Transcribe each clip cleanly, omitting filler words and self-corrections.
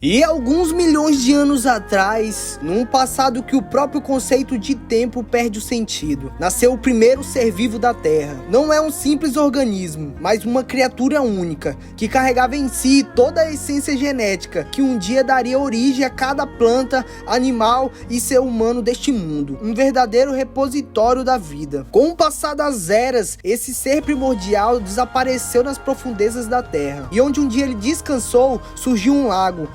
E alguns milhões de anos atrás, num passado que o próprio conceito de tempo perde o sentido, nasceu o primeiro ser vivo da Terra. Não é um simples organismo, mas uma criatura única, que carregava em si toda a essência genética, que um dia daria origem a cada planta, animal e ser humano deste mundo. Um verdadeiro repositório da vida. Com o passar das eras, esse ser primordial desapareceu nas profundezas da Terra. E onde um dia ele descansou, surgiu um lago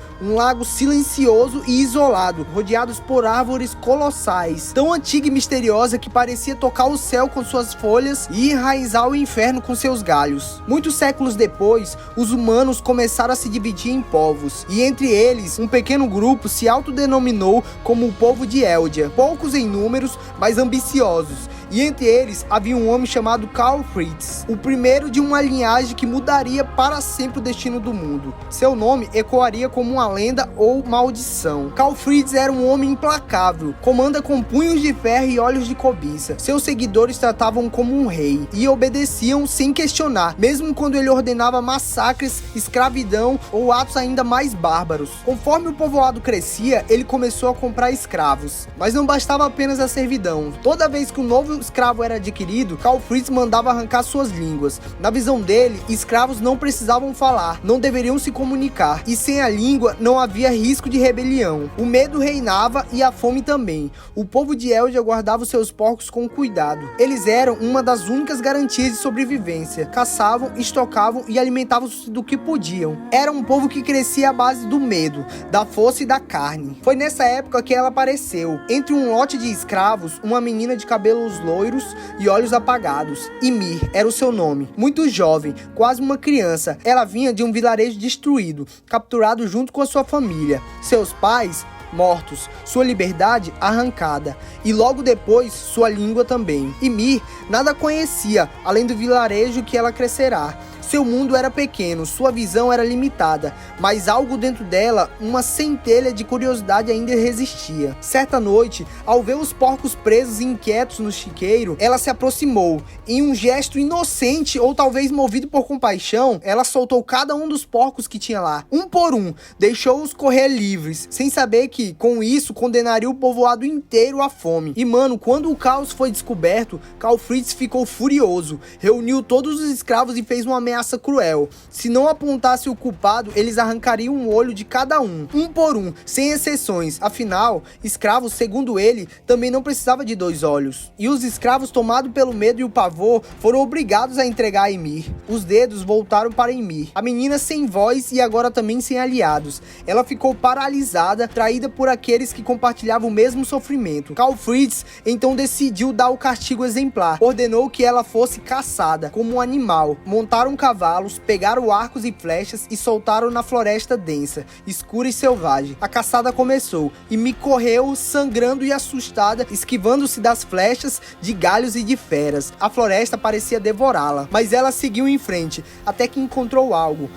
silencioso e isolado, rodeados por árvores colossais, tão antiga e misteriosa que parecia tocar o céu com suas folhas e enraizar o inferno com seus galhos. Muitos séculos depois, os humanos começaram a se dividir em povos, e entre eles, um pequeno grupo se autodenominou como o povo de Eldia, poucos em números, mas ambiciosos. E entre eles havia um homem chamado Karl Fritz, o primeiro de uma linhagem que mudaria para sempre o destino do mundo. Seu nome ecoaria como uma lenda ou maldição. Karl Fritz era um homem implacável, comanda com punhos de ferro e olhos de cobiça. Seus seguidores tratavam como um rei e obedeciam sem questionar, mesmo quando ele ordenava massacres, escravidão ou atos ainda mais bárbaros. Conforme o povoado crescia, ele começou a comprar escravos. Mas não bastava apenas a servidão. Toda vez que um novo escravo era adquirido, Karl Fritz mandava arrancar suas línguas. Na visão dele, escravos não precisavam falar, não deveriam se comunicar, e sem a língua não havia risco de rebelião. O medo reinava e a fome também. O povo de Eldia guardava os seus porcos com cuidado. Eles eram uma das únicas garantias de sobrevivência. Caçavam, estocavam e alimentavam-se do que podiam. Era um povo que crescia à base do medo, da força e da carne. Foi nessa época que ela apareceu. Entre um lote de escravos, uma menina de cabelos loiros e olhos apagados. Ymir era o seu nome. Muito jovem, quase uma criança, ela vinha de um vilarejo destruído, capturado junto com a sua família. Seus pais mortos, sua liberdade arrancada, e logo depois sua língua também. Ymir nada conhecia, além do vilarejo que ela crescerá. Seu mundo era pequeno, sua visão era limitada, mas algo dentro dela, uma centelha de curiosidade ainda resistia. Certa noite, ao ver os porcos presos e inquietos no chiqueiro, ela se aproximou. Em um gesto inocente, ou talvez movido por compaixão, ela soltou cada um dos porcos que tinha lá, um por um, deixou-os correr livres, sem saber que, com isso, condenaria o povoado inteiro à fome. E mano, quando o caos foi descoberto, Karl Fritz ficou furioso, reuniu todos os escravos e fez uma ameaça cruel. Se não apontasse o culpado, eles arrancariam um olho de cada um por um, sem exceções. Afinal, escravos, segundo ele, também não precisava de dois olhos. E os escravos, tomados pelo medo e o pavor, foram obrigados a entregar a Ymir. Os dedos voltaram para Ymir, a menina sem voz e agora também sem aliados. Ela ficou paralisada, traída por aqueles que compartilhavam o mesmo sofrimento. Karl Fritz então decidiu dar o castigo exemplar. Ordenou que ela fosse caçada como um animal. Montaram cavalos, pegaram arcos e flechas e soltaram na floresta densa, escura e selvagem. A caçada começou. Ymir correu, sangrando e assustada, esquivando-se das flechas, de galhos e de feras. A floresta parecia devorá-la, mas ela seguiu em frente, até que encontrou algo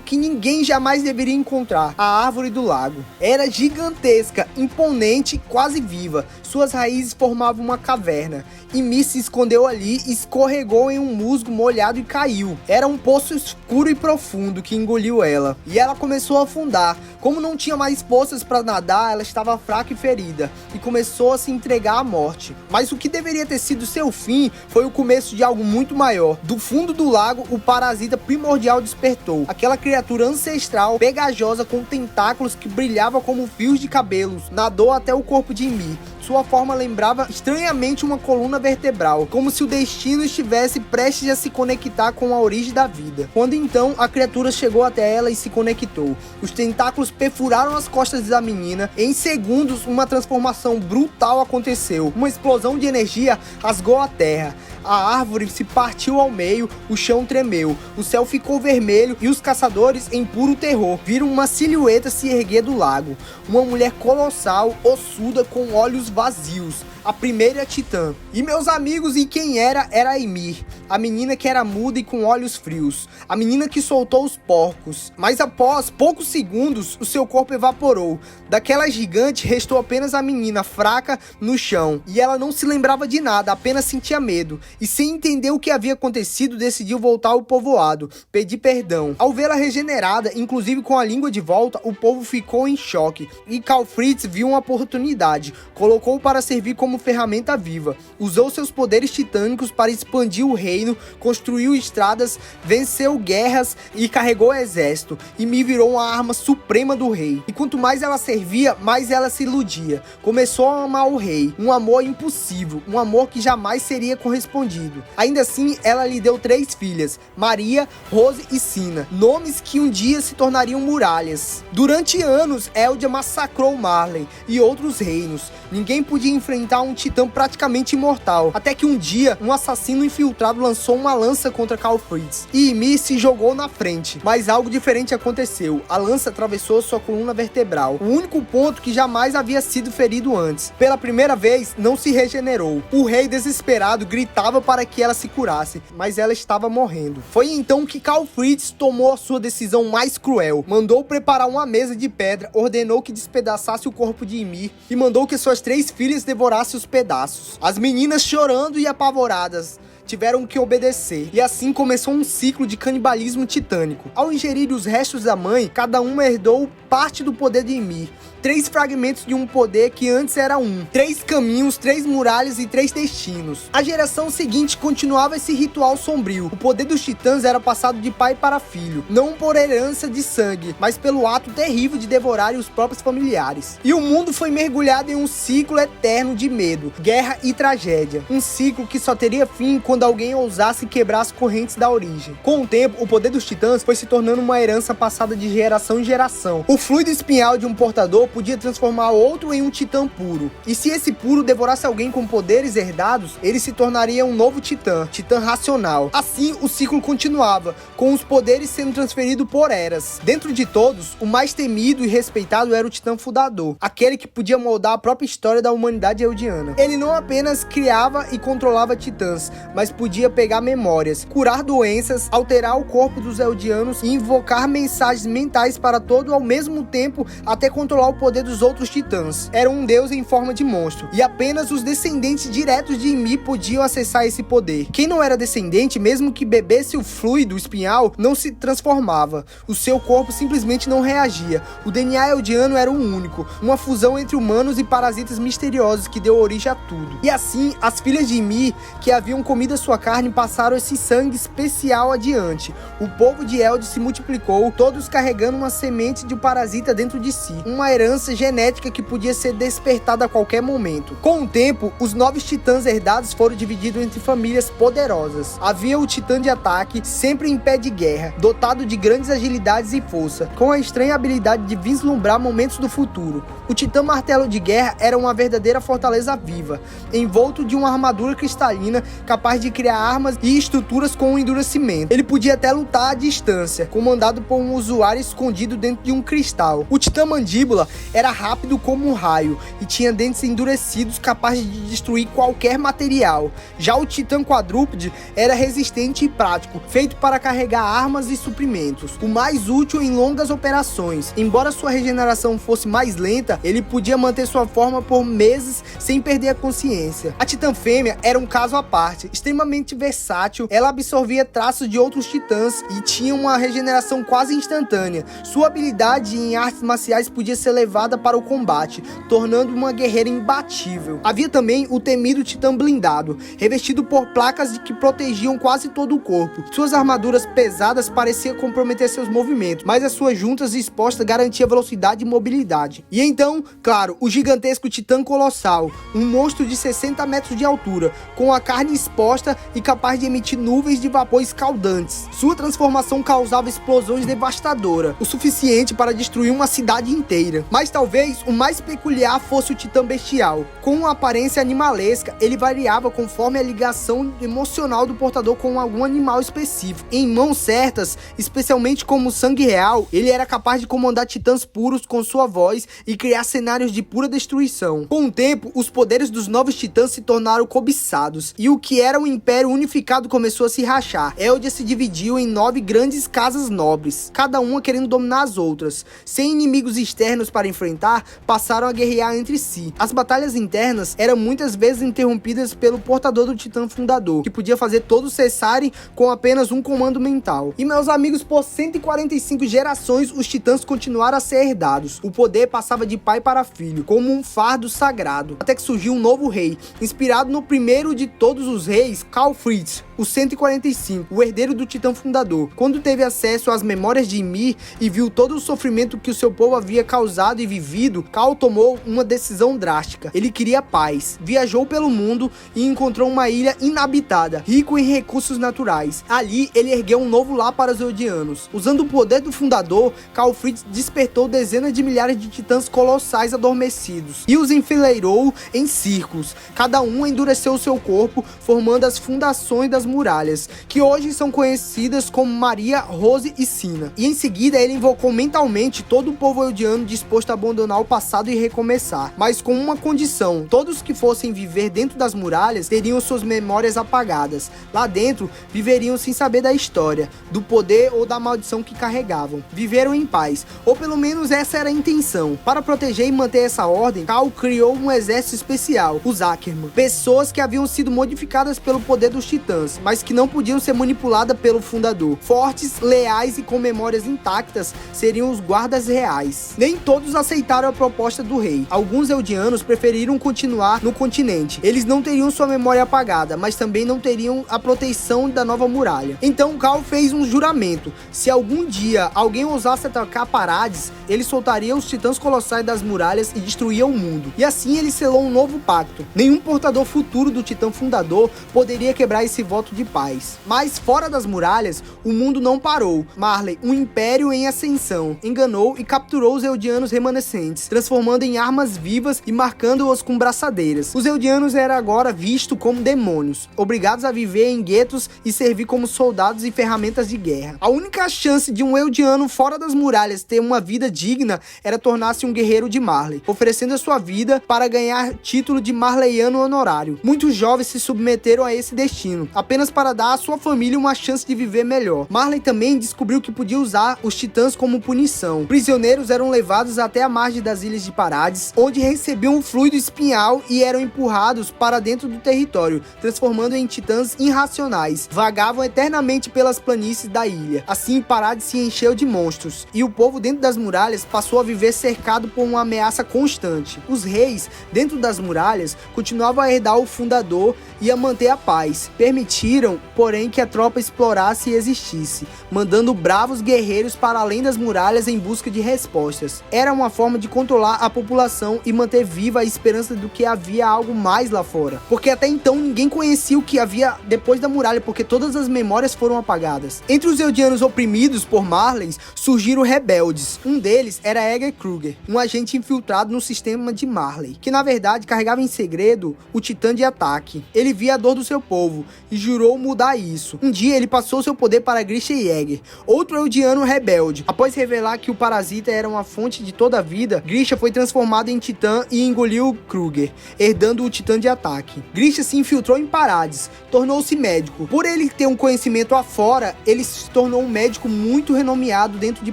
que ninguém jamais deveria encontrar: a árvore do lago. Era gigantesca, imponente, quase viva. Suas raízes formavam uma caverna. Ymir se escondeu ali, escorregou em um musgo molhado e caiu. Era um poço escuro e profundo que engoliu ela, e ela começou a afundar. Como não tinha mais forças para nadar, ela estava fraca e ferida, e começou a se entregar à morte. Mas o que deveria ter sido seu fim foi o começo de algo muito maior. Do fundo do lago, o parasita primordial despertou. Aquela criatura ancestral, pegajosa, com tentáculos que brilhavam como fios de cabelos, nadou até o corpo de Ymir. Sua forma lembrava estranhamente uma coluna vertebral, como se o destino estivesse prestes a se conectar com a origem da vida. Quando então a criatura chegou até ela e se conectou. Os tentáculos perfuraram as costas da menina. Em segundos, uma transformação brutal aconteceu. Uma explosão de energia rasgou a terra. A árvore se partiu ao meio, o chão tremeu, o céu ficou vermelho e os caçadores, em puro terror, viram uma silhueta se erguer do lago. Uma mulher colossal, ossuda, com olhos vazios. A primeira titã. E meus amigos, e quem era? Era Ymir. a menina que era muda e com olhos frios, a menina que soltou os porcos. Mas após poucos segundos, o seu corpo evaporou. Daquela gigante restou apenas a menina fraca no chão, e ela não se lembrava de nada, apenas sentia medo, e sem entender o que havia acontecido, decidiu voltar ao povoado, pedir perdão. Ao vê-la regenerada, inclusive com a língua de volta, o povo ficou em choque, e Karl Fritz viu uma oportunidade, colocou-o para servir como ferramenta viva, usou seus poderes titânicos para expandir o reino, construiu estradas, venceu guerras e carregou o exército, e me virou uma arma suprema do rei. E quanto mais ela servia, mais ela se iludia. Começou a amar o rei, um amor impossível, um amor que jamais seria correspondido. Ainda assim, ela lhe deu 3 filhas, Maria, Rose e Sina, nomes que um dia se tornariam muralhas. Durante anos, Eldia massacrou Marley e outros reinos. Ninguém podia enfrentar um titã praticamente imortal, até que um dia, um assassino infiltrado lançou uma lança contra Karl Fritz, e Ymir se jogou na frente. Mas algo diferente aconteceu. A lança atravessou sua coluna vertebral, o único ponto que jamais havia sido ferido antes. Pela primeira vez, não se regenerou. O rei, desesperado, gritava para que ela se curasse, mas ela estava morrendo. Foi então que Karl Fritz tomou a sua decisão mais cruel. Mandou preparar uma mesa de pedra, ordenou que despedaçasse o corpo de Ymir e mandou que suas 3 filhas devorassem os pedaços. As meninas, chorando e apavoradas, tiveram que obedecer, e assim começou um ciclo de canibalismo titânico. Ao ingerir os restos da mãe, cada uma herdou parte do poder de Ymir. 3 fragmentos de um poder que antes era um. 3 caminhos, 3 muralhas e 3 destinos. A geração seguinte continuava esse ritual sombrio. O poder dos titãs era passado de pai para filho, não por herança de sangue, mas pelo ato terrível de devorarem os próprios familiares. E o mundo foi mergulhado em um ciclo eterno de medo, guerra e tragédia. Um ciclo que só teria fim quando alguém ousasse quebrar as correntes da origem. Com o tempo, o poder dos titãs foi se tornando uma herança passada de geração em geração. O fluido espinhal de um portador podia transformar outro em um titã puro. E se esse puro devorasse alguém com poderes herdados, ele se tornaria um novo titã racional. Assim, o ciclo continuava, com os poderes sendo transferidos por eras. Dentro de todos, o mais temido e respeitado era o titã fundador, aquele que podia moldar a própria história da humanidade eldiana. Ele não apenas criava e controlava titãs, mas podia pegar memórias, curar doenças, alterar o corpo dos eldianos e invocar mensagens mentais para todo ao mesmo tempo, até controlar o poder dos outros titãs. Era um deus em forma de monstro, e apenas os descendentes diretos de Ymir podiam acessar esse poder. Quem não era descendente, mesmo que bebesse o fluido espinhal, não se transformava. O seu corpo simplesmente não reagia. O DNA eldiano era o único, uma fusão entre humanos e parasitas misteriosos que deu origem a tudo. E assim, as filhas de Ymir, que haviam comido a sua carne, passaram esse sangue especial adiante. O povo de Eld se multiplicou, todos carregando uma semente de um parasita dentro de si, uma herança genética que podia ser despertada a qualquer momento. Com o tempo, os 9 titãs herdados foram divididos entre famílias poderosas. Havia o titã de ataque, sempre em pé de guerra, dotado de grandes agilidades e força, com a estranha habilidade de vislumbrar momentos do futuro. O titã martelo de guerra era uma verdadeira fortaleza viva, envolto de uma armadura cristalina capaz de criar armas e estruturas com um endurecimento. Ele podia até lutar à distância, comandado por um usuário escondido dentro de um cristal. O titã mandíbula era rápido como um raio e tinha dentes endurecidos capazes de destruir qualquer material. Já o titã quadrúpede era resistente e prático, feito para carregar armas e suprimentos, o mais útil em longas operações. Embora sua regeneração fosse mais lenta, ele podia manter sua forma por meses sem perder a consciência. A titã fêmea era um caso à parte, extremamente versátil. Ela absorvia traços de outros titãs e tinha uma regeneração quase instantânea. Sua habilidade em artes marciais podia ser levada para o combate, tornando uma guerreira imbatível. Havia também o temido titã blindado, revestido por placas que protegiam quase todo o corpo. Suas armaduras pesadas pareciam comprometer seus movimentos, mas as suas juntas expostas garantiam velocidade e mobilidade. E então, claro, o gigantesco titã colossal, um monstro de 60 metros de altura, com a carne exposta e capaz de emitir nuvens de vapor escaldantes. Sua transformação causava explosões devastadoras, o suficiente para destruir destruir uma cidade inteira. Mas talvez o mais peculiar fosse o Titã Bestial. Com uma aparência animalesca, ele variava conforme a ligação emocional do portador com algum animal específico. Em mãos certas, especialmente como sangue real, ele era capaz de comandar titãs puros com sua voz e criar cenários de pura destruição. Com o tempo, os poderes dos novos titãs se tornaram cobiçados, e o que era um império unificado começou a se rachar. Eldia se dividiu em 9 grandes casas nobres, cada uma querendo dominar as outras. Sem inimigos externos para enfrentar, passaram a guerrear entre si. As batalhas internas eram muitas vezes interrompidas pelo portador do Titã Fundador, que podia fazer todos cessarem com apenas um comando mental. E meus amigos, por 145 gerações, os titãs continuaram a ser herdados. O poder passava de pai para filho, como um fardo sagrado, até que surgiu um novo rei, inspirado no primeiro de todos os reis, Karl Fritz, o 145, o herdeiro do Titã Fundador. Quando teve acesso às memórias de Ymir e viu todo o sofrimento que o seu povo havia causado e vivido, Karl tomou uma decisão drástica. Ele queria paz. Viajou pelo mundo e encontrou uma ilha inabitada, rico em recursos naturais. Ali, ele ergueu um novo lar para os Eldianos. Usando o poder do Fundador, Karl Fritz despertou dezenas de milhares de titãs colossais adormecidos e os enfileirou em círculos. Cada um endureceu seu corpo, formando as fundações das muralhas, que hoje são conhecidas como Maria, Rose e Sina. E em seguida, ele invocou mentalmente todo o povo eldiano disposto a abandonar o passado e recomeçar, mas com uma condição: todos que fossem viver dentro das muralhas teriam suas memórias apagadas. Lá dentro, viveriam sem saber da história, do poder ou da maldição que carregavam. Viveram em paz, ou pelo menos essa era a intenção. Para proteger e manter essa ordem, Karl criou um exército especial, os Ackerman, pessoas que haviam sido modificadas pelo poder dos titãs, mas que não podiam ser manipuladas pelo Fundador. Fortes, leais e com memórias intactas, seriam os guardas reais. Nem todos aceitaram a proposta do rei. Alguns eldianos preferiram continuar no continente. Eles não teriam sua memória apagada, mas também não teriam a proteção da nova muralha. Então Karl fez um juramento: se algum dia alguém ousasse atacar Parades, ele soltaria os titãs colossais das muralhas e destruía o mundo. E assim ele selou um novo pacto. Nenhum portador futuro do Titã Fundador poderia quebrar esse voto de paz. Mas fora das muralhas, o mundo não parou. Marley, um império em ascensão, enganou e capturou os eldianos remanescentes, transformando em armas vivas e marcando-os com braçadeiras. Os eldianos eram agora vistos como demônios, obrigados a viver em guetos e servir como soldados e ferramentas de guerra. A única chance de um eldiano fora das muralhas ter uma vida digna era tornar-se um guerreiro de Marley, oferecendo a sua vida para ganhar título de marleyano honorário. Muitos jovens se submeteram a esse destino, apenas para dar à sua família uma chance de viver melhor. Marley também descobriu que podia usar os titãs como punição. Prisioneiros eram levados até a margem das ilhas de Parades, onde recebiam um fluido espinhal e eram empurrados para dentro do território, transformando em titãs irracionais. Vagavam eternamente pelas planícies da ilha. Assim, Parades se encheu de monstros, e o povo dentro das muralhas passou a viver cercado por uma ameaça constante. Os reis, dentro das muralhas, continuavam a herdar o Fundador e a manter a paz. Permitiram, porém, que a tropa explorasse e existisse, mandando bravos guerreiros para além das muralhas em busca de respostas. Era uma forma de controlar a população e manter viva a esperança do que havia algo mais lá fora. Porque até então ninguém conhecia o que havia depois da muralha, porque todas as memórias foram apagadas. Entre os eldianos oprimidos por Marley, surgiram rebeldes. Um deles era Eger Kruger, um agente infiltrado no sistema de Marley, que na verdade carregava em segredo o titã de ataque. Ele via a dor do seu povo e jurou mudar isso. Um dia ele passou seu poder para Grisha Yeager, outro eldiano rebelde. Após revelar que o parasita era uma fonte de toda a vida, Grisha foi transformado em titã e engoliu Kruger, herdando o titã de ataque. Grisha se infiltrou em Parades, tornou-se médico. Por ele ter um conhecimento afora, ele se tornou um médico muito renomeado dentro de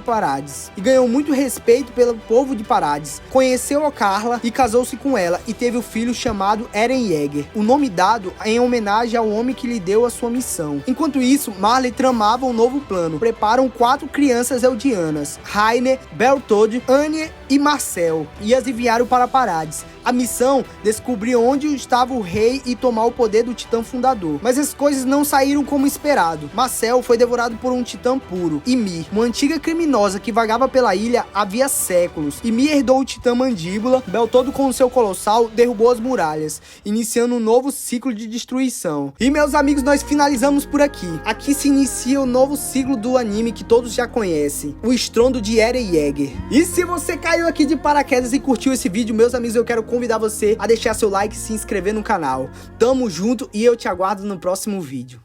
Parades e ganhou muito respeito pelo povo de Parades. Conheceu a Carla e casou-se com ela e teve um filho chamado Eren Yeager, o nome dado em homenagem ao homem que lhe deu a sua missão. Enquanto isso, Marley tramava um novo plano. Preparam 4 crianças eldianas, Rainer, Berthold, Anya e Marcel, e as enviaram para Parades. A missão: descobrir onde estava o rei e tomar o poder do titã fundador. Mas as coisas não saíram como esperado. Marcel foi devorado por um titã puro, Ymir, uma antiga criminosa que vagava pela ilha havia séculos. Ymir herdou o titã mandíbula. Berthold, com o seu colossal, derrubou as muralhas, iniciando um novo ciclo de destruição. E meus amigos, nós finalizamos por aqui. Aqui se inicia o novo ciclo do anime que todos já conhecem, o estrondo de Eren Yeager. E se você caiu aqui de paraquedas e curtiu esse vídeo, meus amigos, eu quero convidar você a deixar seu like e se inscrever no canal. Tamo junto e eu te aguardo no próximo vídeo.